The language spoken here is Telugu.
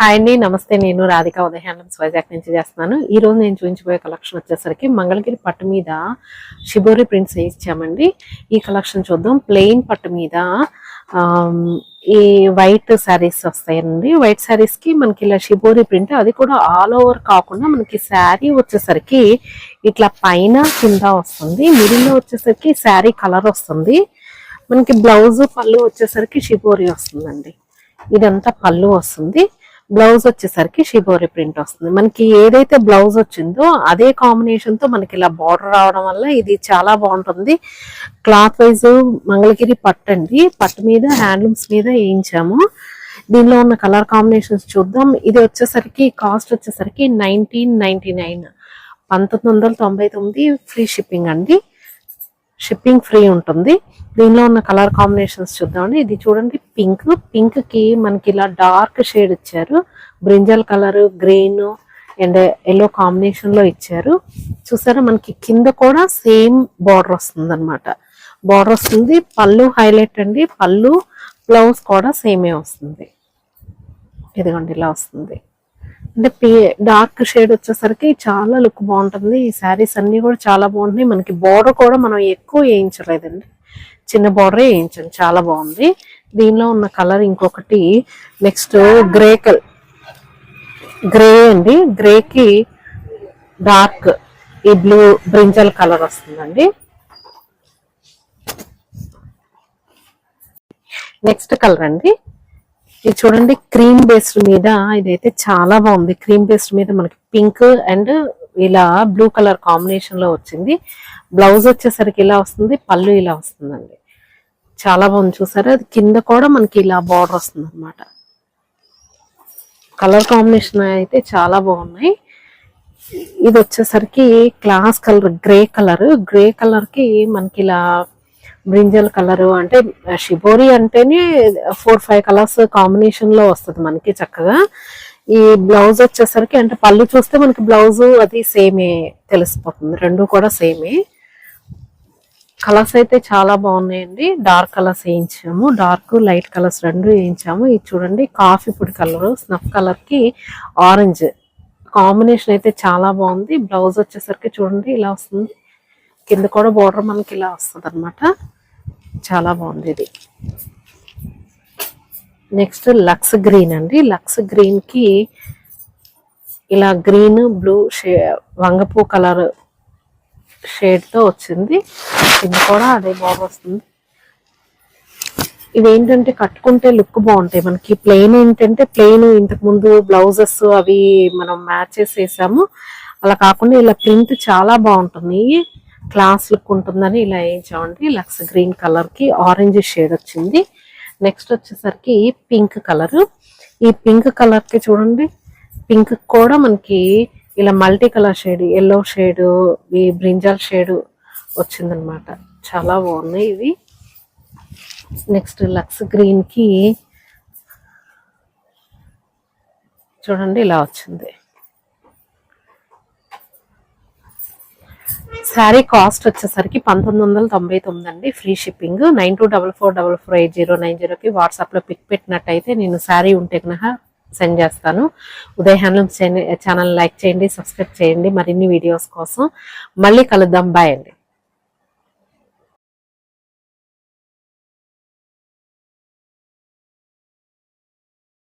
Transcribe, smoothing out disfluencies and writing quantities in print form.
హాయ్ అండి, నమస్తే. నేను రాధిక ఉదయ హ్యాండ్లూమ్స్ వైజాగ్ నుంచి చేస్తున్నాను. ఈ రోజు నేను చూపించబోయే కలెక్షన్ వచ్చేసరికి మంగళగిరి పట్టు మీద షిబోరి ప్రింట్స్ ఇచ్చామండి. ఈ కలెక్షన్ చూద్దాం. ప్లెయిన్ పట్టు మీద ఈ వైట్ శారీస్ వస్తాయండి. వైట్ శారీస్ కి మనకి ఇలా షిబోరి ప్రింట్, అది కూడా ఆల్ ఓవర్ కాకుండా మనకి శారీ వచ్చేసరికి ఇట్లా పైన కింద వస్తుంది. మిడిల్ లో వచ్చేసరికి శారీ కలర్ వస్తుంది. మనకి బ్లౌజ్ పళ్ళు వచ్చేసరికి షిబోరి వస్తుందండి. ఇదంతా పళ్ళు వస్తుంది. బ్లౌజ్ వచ్చేసరికి షిబోరి ప్రింట్ వస్తుంది. మనకి ఏదైతే బ్లౌజ్ వచ్చిందో అదే కాంబినేషన్ తో మనకి ఇలా బార్డర్ రావడం వల్ల ఇది చాలా బాగుంటుంది. క్లాత్ వైజ్ మంగళగిరి పట్టు అండి. పట్టు మీద హ్యాండ్లూమ్స్ మీద వేయించాము. దీనిలో ఉన్న కలర్ కాంబినేషన్స్ చూద్దాం. ఇది వచ్చేసరికి కాస్ట్ వచ్చేసరికి 1999, 1999 ఫ్రీ షిప్పింగ్ అండి. షిప్పింగ్ ఫ్రీ ఉంటుంది. దీనిలో ఉన్న కలర్ కాంబినేషన్స్ చూద్దామండి. ఇది చూడండి, పింక్ కి మనకి ఇలా డార్క్ షేడ్ ఇచ్చారు. Brinjal colour, green and yellow combination లో ఇచ్చారు. చూసారా, మనకి కింద కూడా సేమ్ బార్డర్ వస్తుంది అనమాట. బార్డర్ వస్తుంది. పళ్ళు హైలైట్ అండి. పళ్ళు బ్లౌజ్ కూడా సేమే వస్తుంది. ఇదిగోండి, ఇలా వస్తుంది. అంటే డార్క్ షేడ్ వచ్చేసరికి చాలా లుక్ బాగుంటుంది. ఈ శారీస్ అన్ని కూడా చాలా బాగుంటాయి. మనకి బార్డర్ కూడా మనం ఎక్కువ వేయించలేదండి, చిన్న బార్డర్ వేయించాం. చాలా బాగుంది. దీనిలో ఉన్న కలర్ ఇంకొకటి నెక్స్ట్ గ్రే అండి. గ్రేకి డార్క్ ఈ బ్లూ బ్రింజల్ కలర్ వస్తుందండి. నెక్స్ట్ కలర్ అండి, ఇది చూడండి, క్రీమ్ బేస్డ్ మీద. ఇదైతే చాలా బాగుంది. క్రీమ్ బేస్డ్ మీద మనకి పింక్ అండ్ ఇలా బ్లూ కలర్ కాంబినేషన్ లో వచ్చింది. బ్లౌజ్ వచ్చేసరికి ఇలా వస్తుంది. పళ్ళు ఇలా వస్తుందండి. చాలా బాగుంది. చూసారా, అది కింద కూడా మనకి ఇలా బార్డర్ వస్తుంది అనమాట. కలర్ కాంబినేషన్ అయితే చాలా బాగున్నాయి. ఇది వచ్చేసరికి క్లాస్ కలర్, గ్రే కలర్ కి మనకి ఇలా బ్రింజల్ కలర్. అంటే షిబోరి అంటేనే 4-5 కలర్స్ కాంబినేషన్ లో వస్తుంది మనకి చక్కగా. ఈ బ్లౌజ్ వచ్చేసరికి అంటే పళ్ళు చూస్తే మనకి బ్లౌజ్ అది సేమే తెలిసిపోతుంది. రెండు కూడా సేమే. కలర్స్ అయితే చాలా బాగున్నాయండి. డార్క్ కలర్స్ వేయించాము, డార్క్ లైట్ కలర్స్ రెండు వేయించాము. ఇది చూడండి, కాఫీ పొడి కలర్, స్నఫ్ కలర్ కి ఆరెంజ్ కాంబినేషన్ అయితే చాలా బాగుంది. బ్లౌజ్ వచ్చేసరికి చూడండి ఇలా వస్తుంది. కింద కూడా బోర్డర్ మనకి ఇలా వస్తుంది అనమాట. చాలా బాగుంది ఇది. నెక్స్ట్ లక్స్ గ్రీన్ అండి. లక్స్ గ్రీన్ కి ఇలా గ్రీన్ బ్లూ వంగపూ కలర్ షేడ్ తో వచ్చింది. కింద కూడా అదే బోర్డర్ వస్తుంది. ఇవేంటంటే కట్టుకుంటే లుక్ బాగుంటాయి. మనకి ప్లెయిన్ ఏంటంటే ప్లెయిన్ ఇంతకు ముందు బ్లౌజెస్ అవి మనం మ్యాచ్ చేసి వేసాము. అలా కాకుండా ఇలా ప్రింట్ చాలా బాగుంటుంది, క్లాస్ లుక్ ఉంటుందని ఇలా వేయించామండి. లక్స్ గ్రీన్ కలర్ కి ఆరెంజ్ షేడ్ వచ్చింది. నెక్స్ట్ వచ్చేసరికి పింక్ కలర్. ఈ పింక్ కలర్ కి చూడండి, పింక్ కూడా మనకి ఇలా multi colour shade, yellow shade, ఈ బ్రింజల్ షేడ్ వచ్చిందనమాట. చాలా బాగున్నాయి ఇవి. నెక్స్ట్ లక్స్ గ్రీన్ కి చూడండి ఇలా వచ్చింది. శారీ కాస్ట్ వచ్చేసరికి 1999 అండి. Free shipping. 9244448090కి వాట్సాప్ లో పిక్ పెట్టినట్టయితే నేను శారీ ఉంటే కనుక సెండ్ చేస్తాను. ఉదయ హ్యాండ్లూమ్స్ ఛానల్ లైక్ చేయండి, సబ్స్క్రైబ్ చేయండి మరిన్ని వీడియోస్ కోసం. మళ్ళీ కలుద్దాం. బాయ్ అండి.